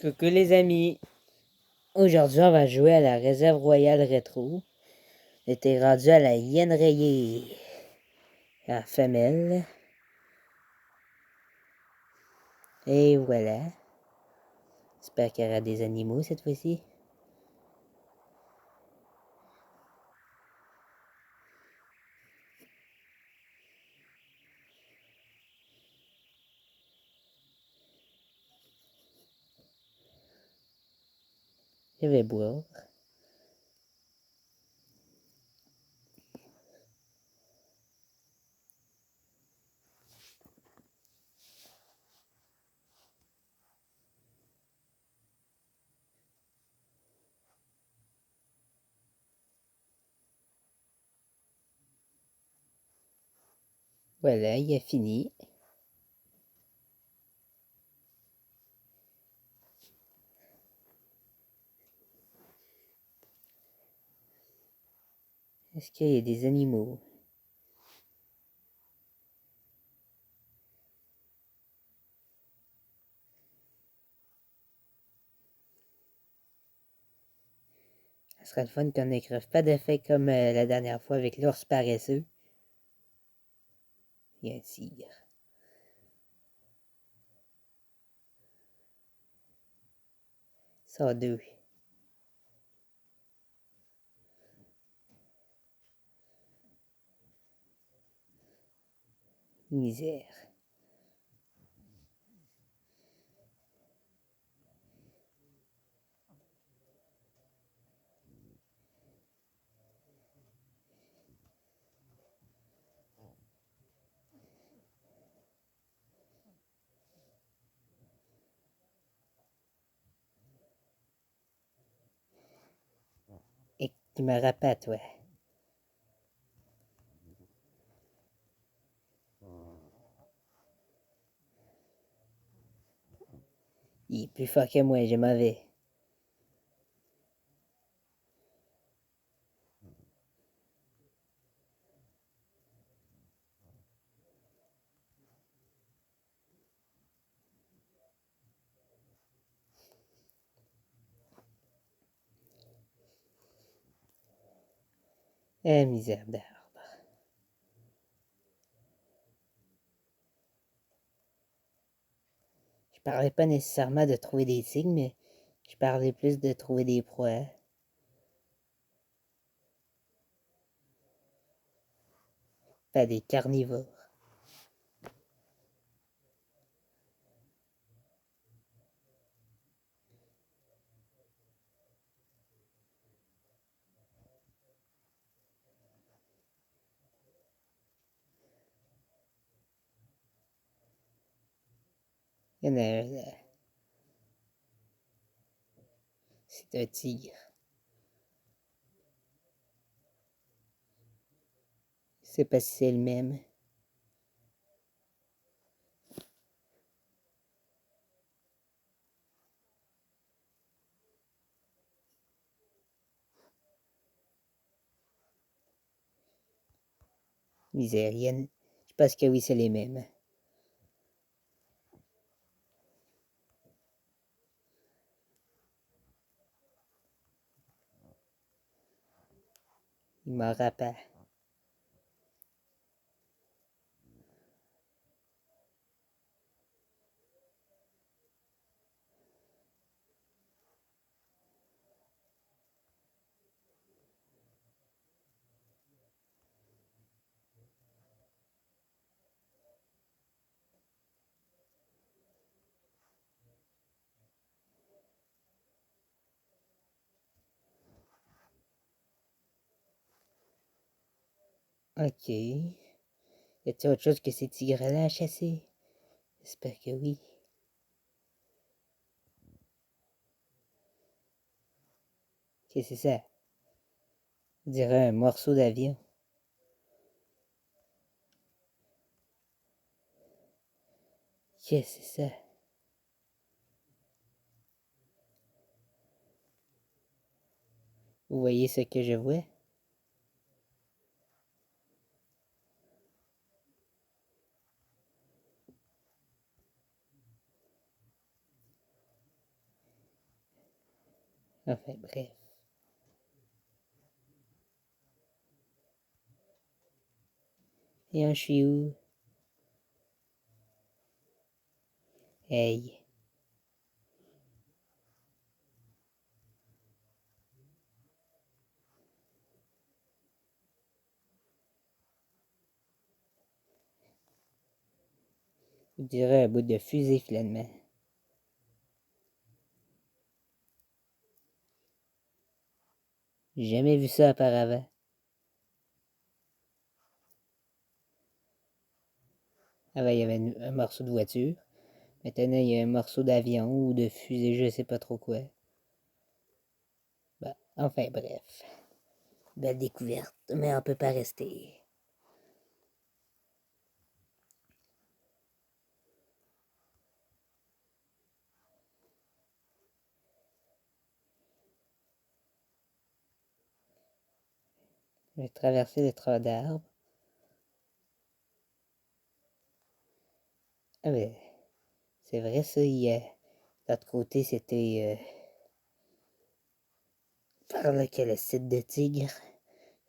Coucou les amis, aujourd'hui on va jouer à la réserve royale rétro. J'étais rendu à la hyène rayée, la femelle. Et voilà. J'espère qu'il y aura des animaux cette fois-ci. Je vais boire. Voilà, il a fini. Est-ce qu'il y a des animaux? Ça serait le fun qu'on n'écrive pas d'effet comme la dernière fois avec l'ours paresseux. Il y a un tigre. Ça deux. Misère. Et tu me rappelles, toi. Il est plus fort que moi, je m'en vais. Eh, misère d'arbre. Je parlais pas nécessairement de trouver des signes, mais je parlais plus de trouver des proies. Pas des carnivores. Il y en a un là. C'est un tigre. Je sais pas si c'est le même. Misérienne. Je pense que oui, c'est les mêmes. Il m'en rappelle. Ok. Y a-t-il autre chose que ces tigres-là à chasser? J'espère que oui. Qu'est-ce que c'est ça? On dirait un morceau d'avion. Qu'est-ce que c'est ça? Vous voyez ce que je vois? Enfin, bref. Et je suis où? Hey. Je dirais un bout de fusée, finalement. J'ai jamais vu ça auparavant. Avant, il y avait un morceau de voiture. Maintenant, il y a un morceau d'avion ou de fusée, je sais pas trop quoi. Bah, enfin, bref. Belle découverte, mais on peut pas rester. J'ai traversé les troncs d'arbres. Ah ben, c'est vrai ça, l'autre côté, c'était par là qu'il y a le site de tigre.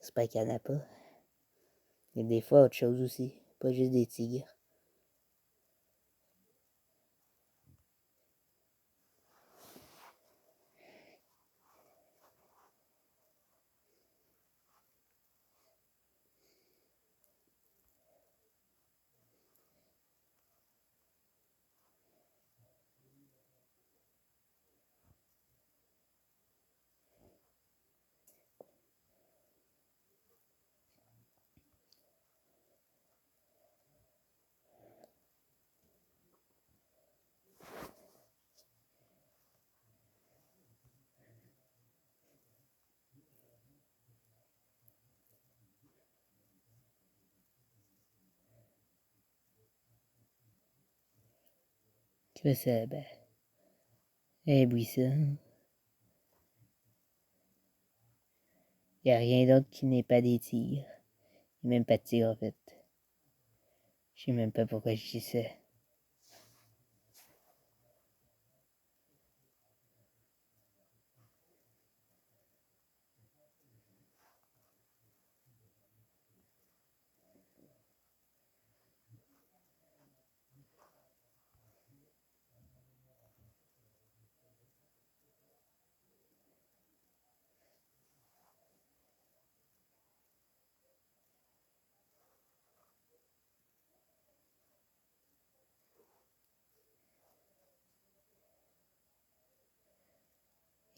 J'espère qu'il n'y en a pas. Il y a des fois autre chose aussi, pas juste des tigres. Que ça, ben, un buisson. Il n'y a rien d'autre qui n'est pas des tigres. Il n'y a même pas de tigre en fait. Je sais même pas pourquoi je dis ça.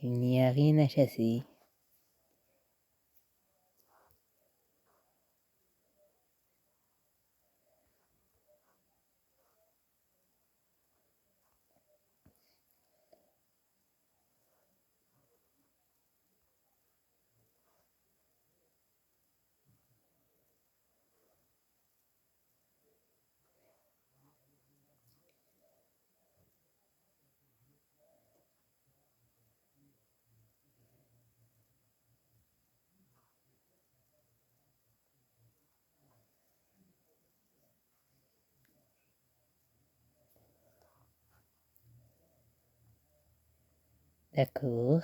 Il n'y a rien à chasser. D'accord.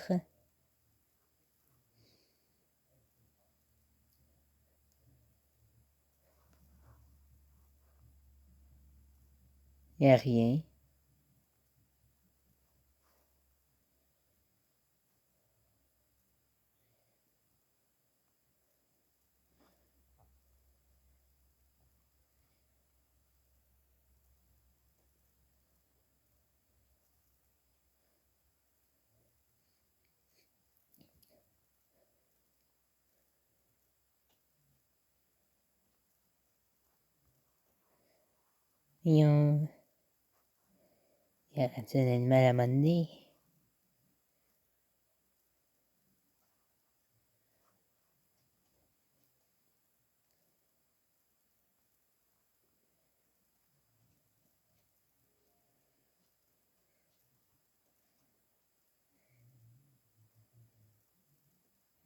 Il n'y a rien. Il y a un animal à un moment donné.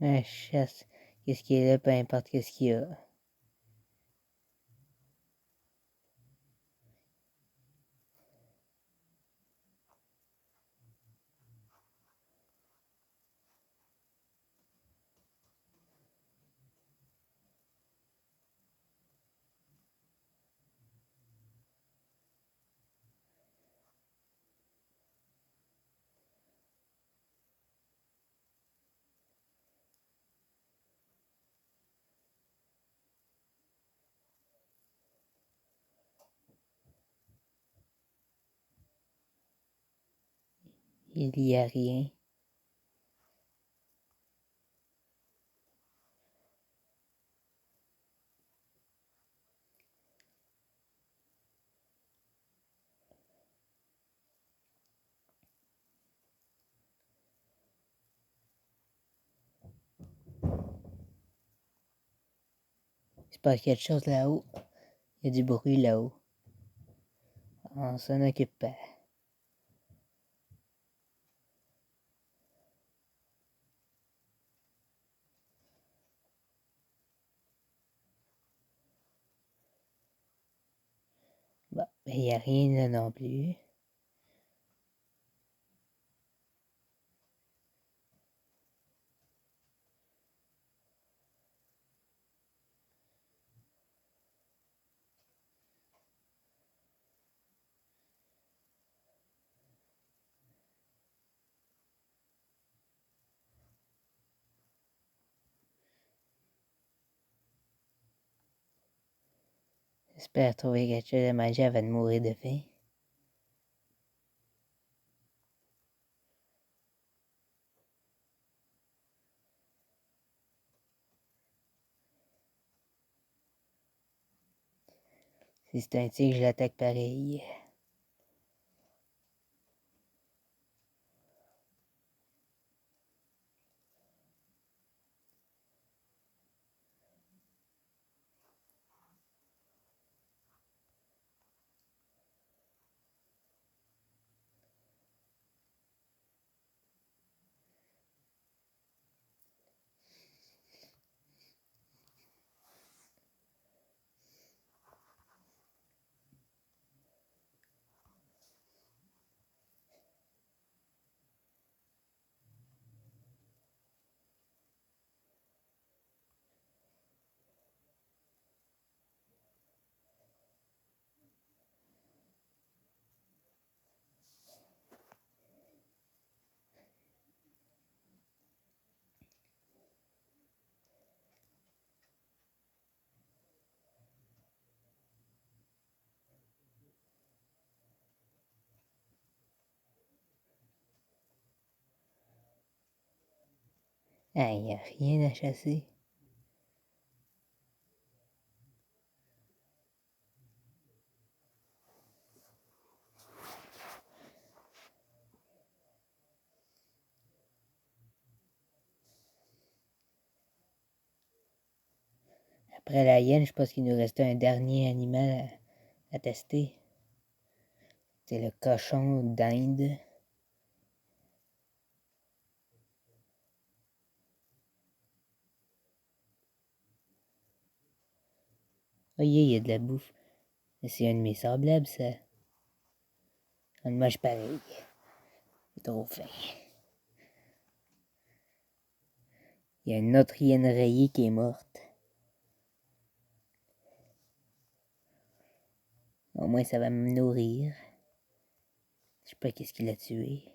Un chasse. Qu'est-ce qui est là, peu importe qu'est-ce qu'il y a. Il y a rien. Il se passe quelque chose là-haut. Il y a du bruit là-haut. On s'en occupe pas. Bon, il n'y a rien là non plus. J'espère trouver quelque chose à manger avant de mourir de faim. Si c'est un tigre, je l'attaque pareil. Ah, il n'y a rien à chasser. Après la hyène, je pense qu'il nous restait un dernier animal à tester. C'est le cochon d'Inde. Oh yeah, il y a de la bouffe. C'est un de mes semblables, ça. On le mange pareil. C'est trop faim. Il y a une autre hyène rayée qui est morte. Au moins, ça va me nourrir. Je sais pas qu'est-ce qui l'a tué.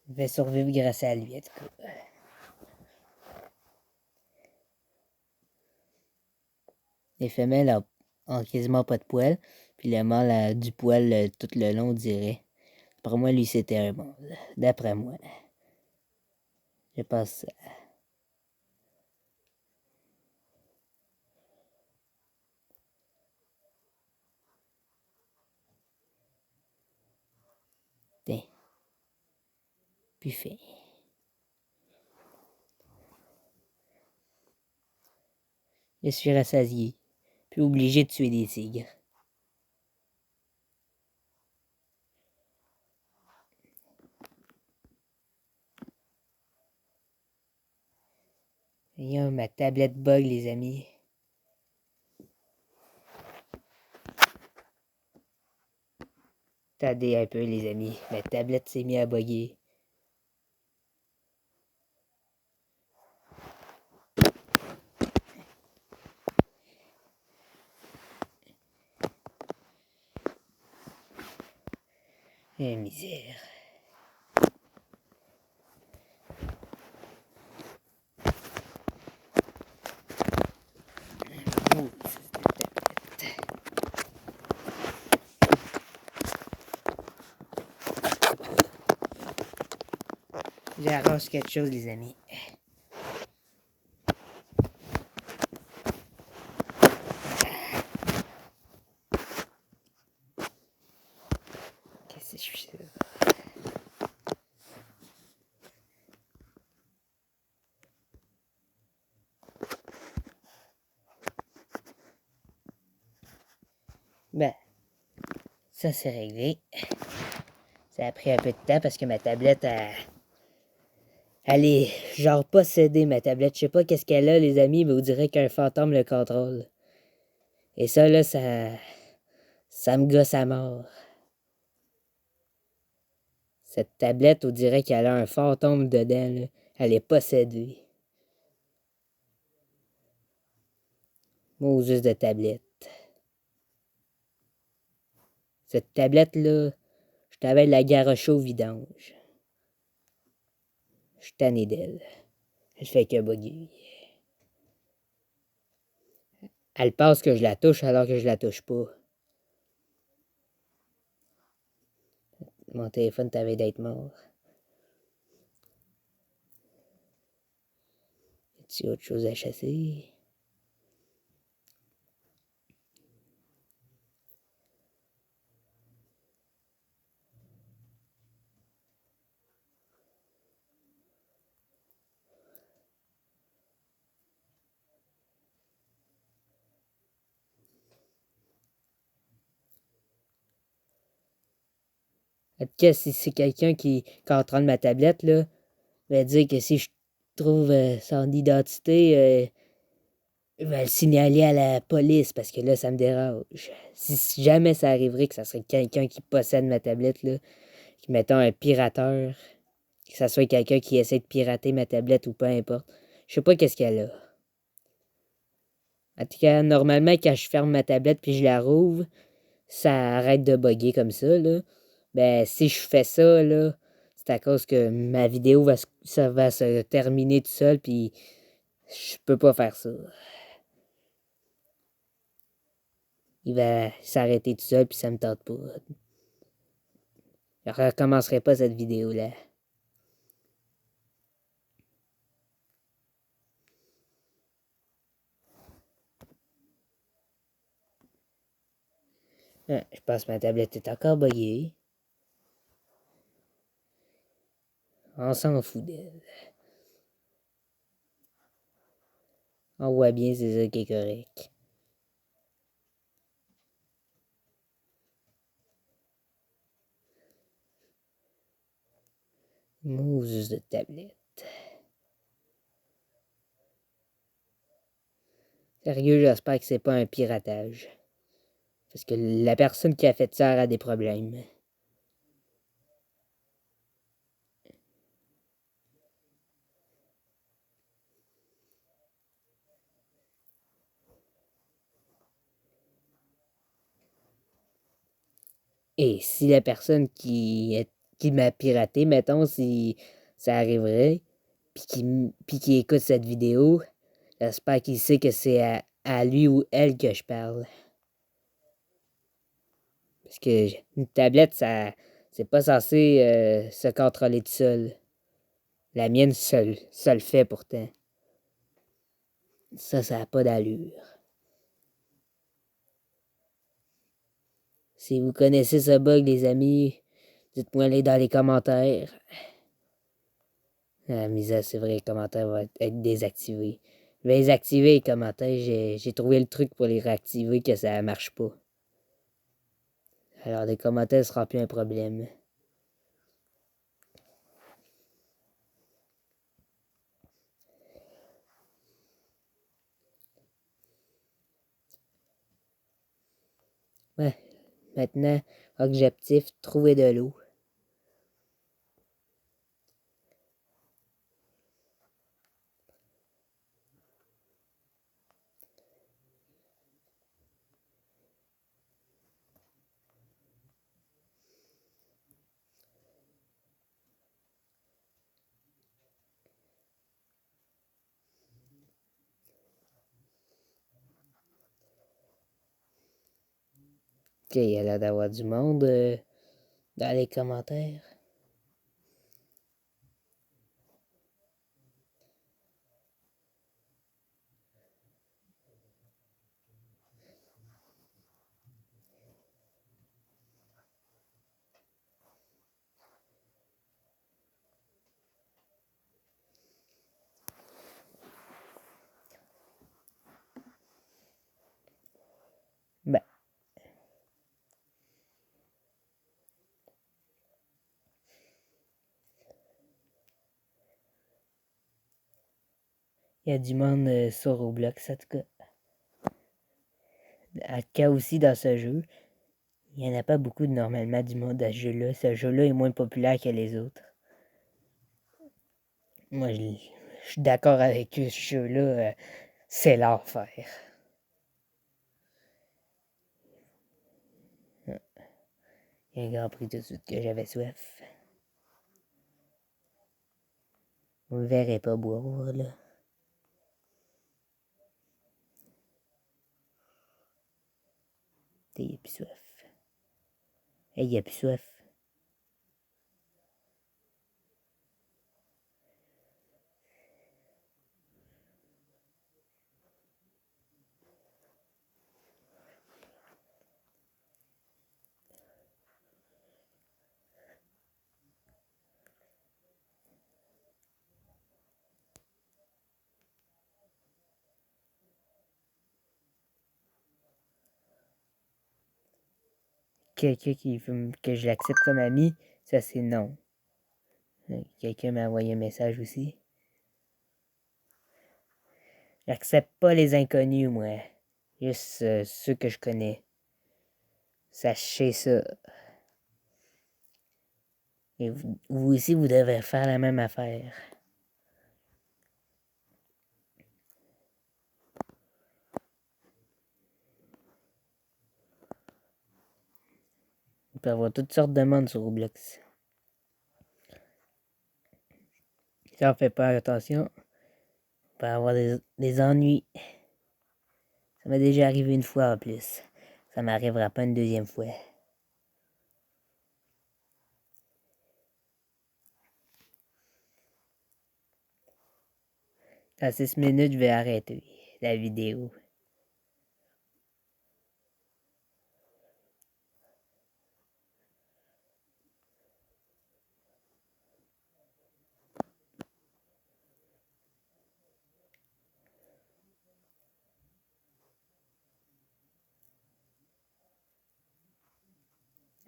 Je vais survivre grâce à lui, en tout cas. Les femelles ont quasiment pas de poils, puis le mâle a du poil tout le long, on dirait. Pour moi, lui, c'était un mâle. D'après moi. Je pense ça. Tiens. Buffet. Je suis rassasié, puis obligé de tuer des tigres. Voyons, ma tablette bug, les amis. Attendez un peu, les amis. Ma tablette s'est mise à bugger. Misère. J'arrange quelque chose, les amis. Qu'est-ce que je fais ça? Ben, ça c'est réglé. Ça a pris un peu de temps parce que ma tablette elle est genre possédée, ma tablette. Je sais pas qu'est-ce qu'elle a, les amis, mais vous direz qu'un fantôme le contrôle. Et ça, là, ça me gosse à mort. Cette tablette, on dirait qu'elle a un fantôme dedans, là. Elle est possédée. Moses de tablette. Cette tablette-là, je t'avais la garocher au vidange. Je suis tanné d'elle. Elle fait que bugger. Elle pense que je la touche alors que je la touche pas. Mon téléphone t'avait d'être mort. Y a-t-il autre chose à chasser? En tout cas, si c'est quelqu'un qui contrôle ma tablette, là, va dire que si je trouve son identité, je vais le signaler à la police parce que là, ça me dérange. Si jamais ça arriverait que ça serait quelqu'un qui possède ma tablette, là, qui mettons un pirateur, que ça soit quelqu'un qui essaie de pirater ma tablette ou peu importe, je sais pas qu'est-ce qu'elle a. En tout cas, normalement, quand je ferme ma tablette puis je la rouvre, ça arrête de bugger comme ça, là. Ben, si je fais ça, là, c'est à cause que ma vidéo ça va se terminer tout seul, puis je peux pas faire ça. Il va s'arrêter tout seul, puis ça me tente pas. Je recommencerai pas cette vidéo-là. Ah, je pense que ma tablette est encore buggée. On s'en fout d'elle. On voit bien, c'est ça qui est correct. Mousse de tablette. Sérieux, j'espère que c'est pas un piratage. Parce que la personne qui a fait ça a des problèmes. Et si la personne qui m'a piraté, mettons, si ça arriverait, puis qui écoute cette vidéo, j'espère qu'il sait que c'est à lui ou elle que je parle. Parce que une tablette, ça, c'est pas censé se contrôler tout seul. La mienne ça le fait pourtant. Ça n'a pas d'allure. Si vous connaissez ce bug, les amis, dites-moi-les dans les commentaires. Ah, misère, c'est vrai, les commentaires vont être désactivés. Je vais les activer, les commentaires. J'ai trouvé le truc pour les réactiver que ça marche pas. Alors, les commentaires ne seront plus un problème. Ouais, maintenant, objectif, trouver de l'eau. Ok, il y a l'air d'avoir du monde dans les commentaires. Il y a du monde sur Roblox, en tout cas. En tout cas aussi dans ce jeu. Il n'y en a pas beaucoup normalement du monde à ce jeu-là. Ce jeu-là est moins populaire que les autres. Moi, je suis d'accord avec eux. Ce jeu-là, c'est l'enfer. Il y a un grand prix tout de suite que j'avais soif. On ne verrait pas boire, là. Il n'y a plus soif. Il n'y a plus soif. Quelqu'un qui veut que je l'accepte comme ami, ça c'est non. Quelqu'un m'a envoyé un message aussi. J'accepte pas les inconnus, moi. Juste ceux que je connais. Sachez ça. Et vous aussi, vous devrez faire la même affaire. On peut avoir toutes sortes de monde sur Roblox. Si on fait pas attention, on peut avoir des ennuis. Ça m'est déjà arrivé une fois en plus. Ça m'arrivera pas une deuxième fois. À 6 minutes, je vais arrêter la vidéo.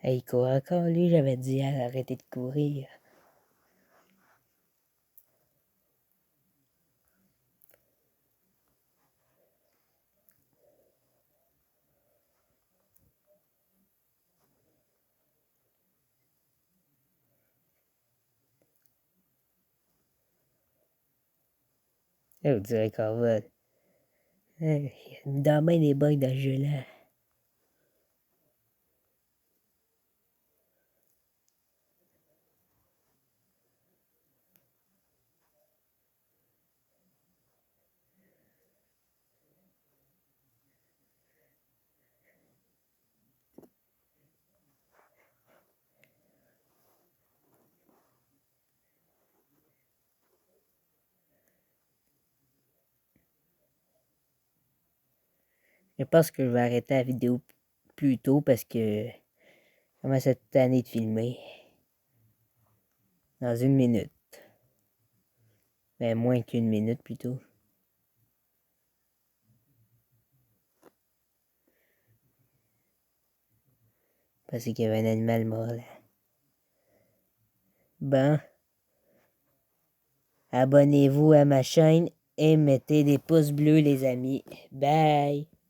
Hey, il court encore, lui, j'avais dit arrêter de courir. On dirait qu'on va. Il y a dans bien des bugs dans ce jeu-là. Je pense que je vais arrêter la vidéo plus tôt parce que je commence à toute année de filmer. Dans 1 minute. Mais moins qu'1 minute plutôt. Parce qu'il y avait un animal mort là. Bon. Abonnez-vous à ma chaîne et mettez des pouces bleus les amis. Bye!